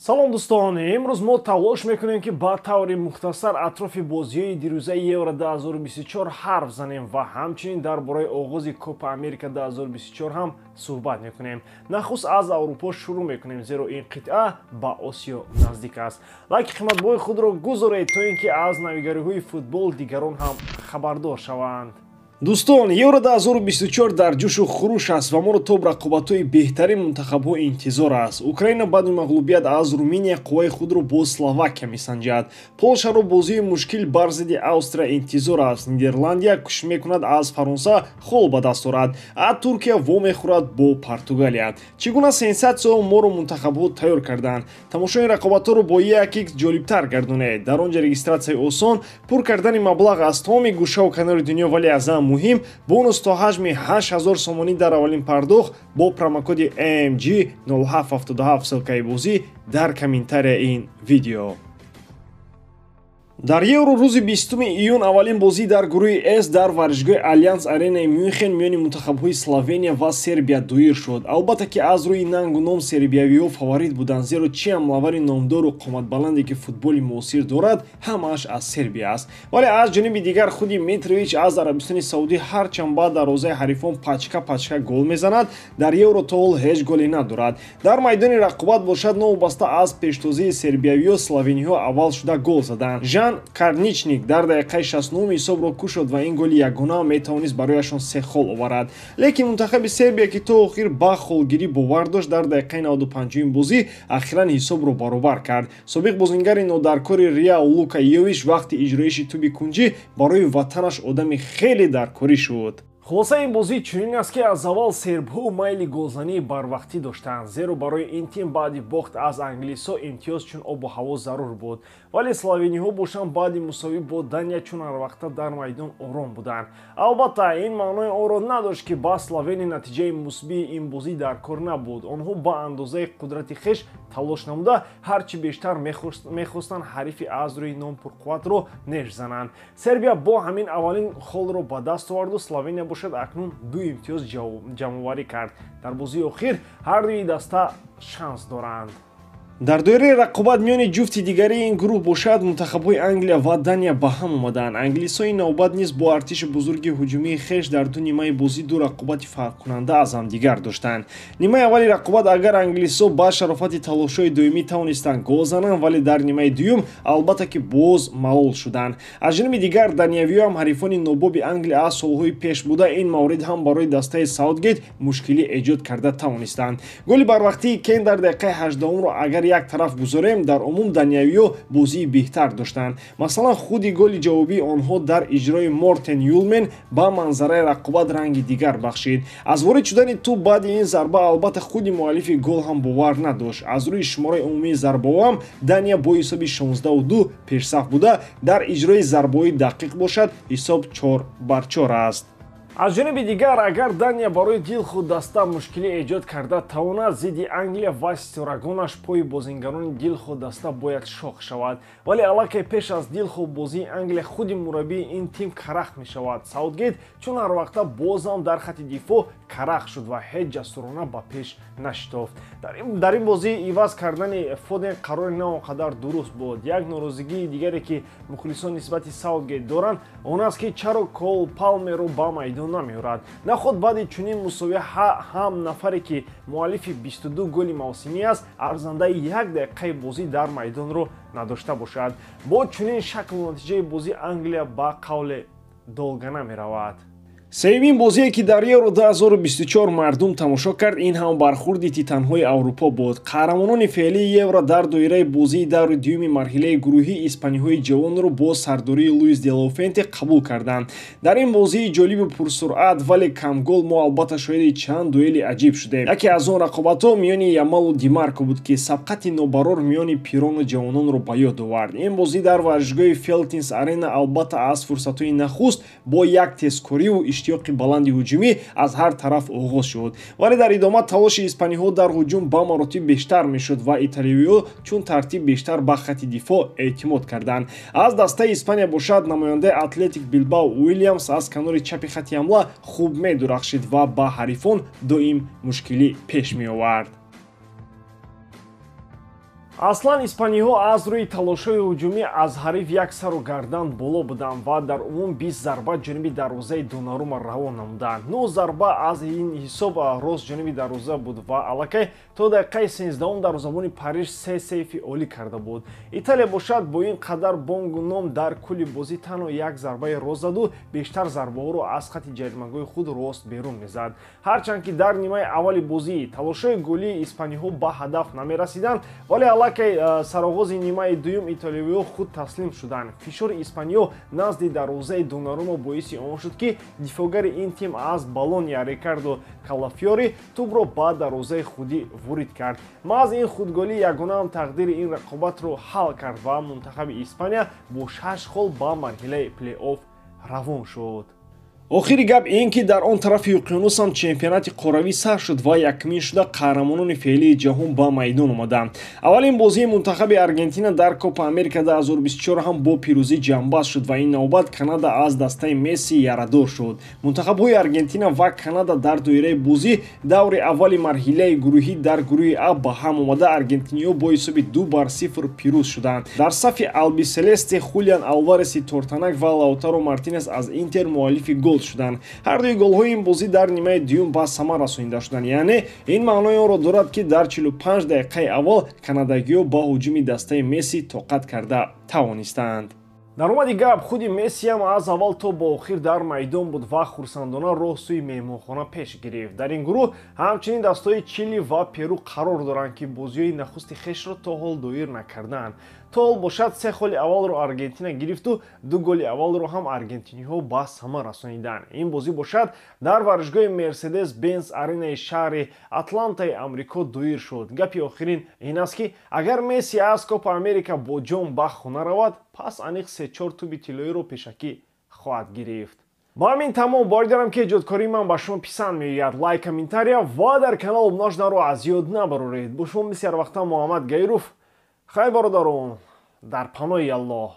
салом дӯстон, имрӯз мо талош мекунем ки ба таври мухтасар атрофи бозиҳои дирӯзаи Евро 2024 ҳарф занем ва ҳамчунин дар бораи оғози Копа Америка 2024 ҳам суҳбат мекунем. Нахуст аз Аврупо шурӯъ мекунем, зеро ин қитъа ба Осиё наздик аст. Лайки қиматбои худро гузоред то ин ки аз навигариҳои футбол дигарон ҳам хабардор шаванд. Дӯстон, Евро 2024 дар ҷӯшу хуруш аст ва моро то рақобатҳои беҳтарин мунтахабҳо интизор аст. Украина баъди мағлубият аз Руминия қувваи худро бо Словакия месанҷад. Полшаро бозии мушкил бар зидди Австрия интизор аст. Нидерландия кӯшиш мекунад аз Фаронса хол ба даст орад, а Туркия во мехӯрад бо Португалия. Чӣ гуна сенсатсияҳо моро мунтахабҳо тайёр карданд? Тамошои рақобатҳоро бо 1х ҷолибтар гардонед. Дар он ҷо регистратсияи осон, пур кардани маблағ аз тамоми гӯшаву канори дунё, вале аз муҳим бонус то ҳаҷми 8000 сомонӣ дар аввалин пардохт бо промокоди AMG 0777 ссылкаи бозӣ дар комментарияи ин видео. Дар Евро рӯзи 20 июн аввалин бозӣ дар гурӯҳи С дар варзишгоҳи Альянс Аренаи Мюнхен миёни мунтахабҳои Словения ва Сербия дуир шуд. Албатта ки аз рӯи нангу ном сербиявиҳо фаворит буданд, зеро чи ҳамлавари номдору қоматбаланде ки футболи муосир дорад, ҳамааш аз Сербия аст. Вале аз ҷониби дигар худи Митрович аз Арабистони Саудӣ ҳарчанд ба дарвозаи ҳарифон пачка гол мезанад, дар Евро то ҳол ҳеҷ голе надорад. Дар майдони рақобат бошад, новобаста аз пештозии сербиявиҳо словениҳо аввал шуда гол заданд. Карничник дар дақиқаи 69 ҳисобро кушод ва ин голи ягона метавонист барояшон се хол оварад. Лекин мунтахаби Сербия ки то охир ба холгирӣ бовар дошт, дар дақиқаи 95 бозӣ ахиран ҳисобро баробар кард. Собиқ бозингари нодаркори Реал Лука Йович вақти иҷроиши туби кунҷӣ барои ватанаш одами хеле даркорӣ шуд. Хулоса ин бозӣ чунин аст ки аз аввал сербҳо майли голзании барвақтӣ доштанд, зеро барои ин тим баъди бохт аз англисо имтиёз чун обу ҳаво зарур буд. Вале словениҳо бошанд баъди мусовӣ бо Дания чун ҳарвақта дар майдон ором буданд. Албатта ин маънои онро надошт ки ба Словения натиҷаи мусбии ин бозӣ дар кор набуд. Онҳо ба андозаи қудрати хеш талош намуда ҳарчи бештар мехостанд ҳарифи аз рӯи ном пурқувватро неш зананд. Сербия бо ҳамин аввалин холро ба даст оварду Словения бошад акнун ду имтиёз ҷамъоварӣ кард. Дар бозии охир ҳар дуи даста шанс доранд. Дар доираи рақобат миёни ҷуфти дигарии ин гурӯҳ бошад мунтахабҳои Англия ва Дания ба ҳам омаданд. Англисои навбат низ бо артиши бузурги ҳуҷумии хеш дар ду нимаи бозӣ ду рақобати фарқкунанда аз ҳамдигар доштанд. Нимаи аввали рақобат агар англисо ба шарофати талошҳои доимӣ тавонистанд гол зананд, вале дар нимаи дуюм албатта ки боз маълул шуданд. Аз ҷониби дигар даниявиҳо ҳам ҳарифони нобоби Англия аз солҳои пеш буда, ин маврид ҳам барои дастаи Саутгейт мушкилӣ эҷод карда тавонистанд. Голи барвақтии Кен дар дақиқаи 18-ро агар як тараф гузорем, дар умум даниявиҳо бозии беҳтар доштанд. Масалан, худи голи ҷавобии онҳо дар иҷрои Мортен Юлмен ба манзараи рақобат ранги дигар бахшид. Аз ворид шудани тӯб баъди ин зарба албатта худи муаллифи гол ҳам бовар надошт. Аз рӯи шумораи умумии зарбаҳо ҳам Дания бо ҳисоби 16-2 пешсаф буда, дар иҷрои зарбаҳои дақиқ бошад ҳисоб 4-4 аст. Аз ҷониби дигар агар Дания барои дилху даста мушкилӣ эҷод карда тавонад, зидди Англия ва ситорагонаш пои бозингарони дилху даста бояд шоқ шавад. Вале аллакай пеш аз дилху бозии Англия худи мураббии ин тим карах мешавад. Саутгейт чун ҳарвақта бозам дар хатти дифоъ карах шуд ва ҳеҷ ҷасурона ба пеш нашитофт. Дар ин бозӣ иваз кардани Фоден қарори на он қадар дуруст буд. Як норозигии дигаре ки мухлисон нисбати Саутгейт доранд он аст ки чаро Кол Палмерро ба майдон намеорад. Нахуд баъди чунин мусовиҳа ҳам нафаре ки муаллифи 22 голи мавсимӣ аст, арзандаи 1 дақиқаи бозӣ дар майдонро надошта бошад. Бо чунин шаклу натиҷаи бозӣ Англия ба қавле долга намеравад. Сеюмин бозие ки дар Евро 2024 мардум тамошо кард, ин ҳам бархурди титанҳои Аврупо буд. Қаҳрамонони феълии Евро дар доираи бозии даври дуюми марҳилаи гурӯҳӣ испаниҳои ҷавонро бо сардории Луис де ла Фуэнте қабул карданд. Дар ин бозии ҷолибу пурсуръат вале камгол мо албатта шоҳиди чанд дуэли аҷиб шудем. Яке аз он рақобатҳо миёни Ямалу Димарко буд ки сабқати нобарор миёни пирону ҷавононро ба ёд овард. Ин бозӣ дар варзишгоҳи Фелтинс Арена албатта аз фурсатҳои нахуст бо як тезкориву иштиёқи баланди ҳуҷумӣ аз ҳар тараф оғоз шуд. Вале дар идома талоши испаниҳо дар ҳуҷум ба маротиб бештар мешуд ва италиёвиҳо чун тартиб бештар ба хатти дифоъ эътимод карданд. Аз дастаи Испания бошад намояндаи Атлетик Билбао Уильямс аз канори чапи хатти ҳамла хуб медурахшид ва ба ҳарифон доим мушкилӣ пеш меовард. аслан испаниҳо аз рӯи талошҳои ҳуҷумӣ аз ҳариф як сару гардан боло буданд ва дар умум 20 зарба ҷониби дарвозаи дунарума равон намуданд. 9 зарба аз ин ҳисоб рост ҷониби дарвоза буд ва аллакай то дақиқаи 13 дарвозабони Париж 3 сейфи олӣ карда буд. Италия бошад бо ин қадар бонгу ном дар кулли бозӣ танҳо як зарбаи рост заду бештар зарбаҳоро аз хати ҷаримагоҳи худ рост берун мезад. ҳарчанд ки дар нимаи аввали бозӣ талошҳои голии испаниҳо ба ҳадаф намерасиданд, вале аллакай сароғози нимаи дуюм итолиёвиҳо худ таслим шуданд. фишори испаниҳо назди дарвозаи дунарумо боиси он шуд ки дифоъгари ин тим аз Болония Рикардо Калафиори тӯбро ба дарвозаи худӣ ворид кард. маҳз ин худголӣ ягона ҳам тақдири ин рақобатро ҳал кард ва мунтахаби Испания бо 6 хол ба марҳилаи плей-офф равон шуд. охири гап ин ки дар он тарафи уқёнус ҳам чемпионати қоравӣ сар шуд ва якмин шуда қаҳрамонони феълии ҷаҳон ба майдон омаданд. аввалин бозии мунтахаби Аргентина дар Копа Америка 2024 ҳам бо пирӯзӣ ҷамъбаст шуд ва ин навбат Канада аз дастаи Месси ярадор шуд. мунтахабҳои Аргентина ва Канада дар доираи бозӣ даври аввали марҳилаи гурӯҳӣ дар гурӯҳи А ба ҳам омада аргентиниҳо бо ҳисоби 2-0 пирӯз шуданд. дар сафи албиселесте Хулиан Алвареси Тортанак ва Лаутаро Мартинес аз Интер муаллифи гол шуданд. ҳардуи голҳои ин бозӣ дар нимаи дуюм ба самар расонида шуданд. яъне ин маънои онро дорад ки дар 45 дақиқаи аввал канадагиҳо ба ҳуҷуми дастаи Месси тоқат карда тавонистанд. дар омади гап худи Месси ҳам аз аввал то бо охир дар майдон буд ва хурсандона роҳ сӯи меҳмонхона пеш гирифт. дар ин гурӯҳ ҳамчунин дастаҳои Чили ва Перу қарор доранд ки бозиҳои нахусти хешро то ҳол доир накарданд. то ҳол бошад 3 холи аввалро Аргентина гирифту 2 голи аввалро ҳам аргентиниҳо ба самар расониданд. ин бозӣ бошад дар варзишгоҳи Мерседес Бенз аренаи шаҳри Атлантаи Амрико доир шуд. гапи охирин ин аст ки агар Месси аз Копа Америка бо ҷон ба хона равад, пас аниқ 3-4 туби тиллоиро пешакӣ хоҳад гирифт. ба ҳамин тамом бояд дорам ки эҷодкории ман ба шумо писанд меояд. лайк, комментария ва дар канал обуна шуданро аз ёд набароред. бо шумо бисёр вақта Муҳаммад Гайров. хай бародарон, дар паноҳи Аллоҳ.